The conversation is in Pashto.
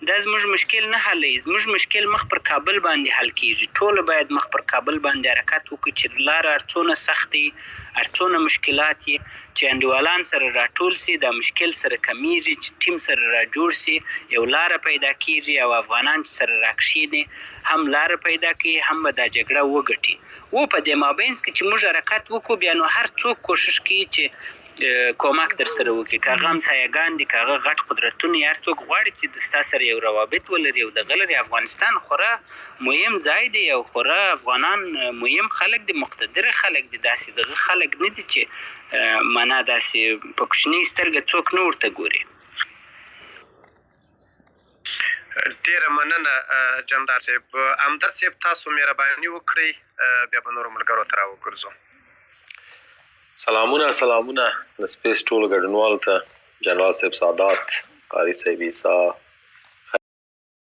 دا زموږ مشکل نه حلوي. زموږ مشکل مخ پر کابل باندې حل کیږي. ټول باید مخ پر کابل باندې حرکت وکړي چې لاره ارڅونه سختي، ارڅونه مشکلات چې انډیوالان سره راټول سي، دا مشکل سره کمیږي، چې ټیم سره را جوړ سي، یو لاره پیدا کیږي او افغانان چې سره راکښیني هم لاره پیدا کوي، هم به دا جګړه وګټي. په دې مابینځ کې چې موږ حرکت وکړو، بیا نو هر څوک کوشش کوي چې کومک در سره وکړي، که هغه همسایګان دي، که هغه غټ قدرتونه، هر څوک غواړي چې ستا سره یو روابط ولري او دغه لري. افغانستان خورا مهم ځای دی او خورا افغانان مهم خلک دي، مقتدره خلک دي، داسې دغه خلک نه دي چې معنا داسې په کوچنۍ سترګه څوک نه ورته ګوري. ډیره مننه جنرال صاحب. همدرد صاحب تاسو مهرباني وکړئ بیا به نورو ملګرو ته راوګرځو. سلامونه د سپیس ټولو ګډونوالو ته، جنرال صاحب سادات، قاري صاحب عیسی،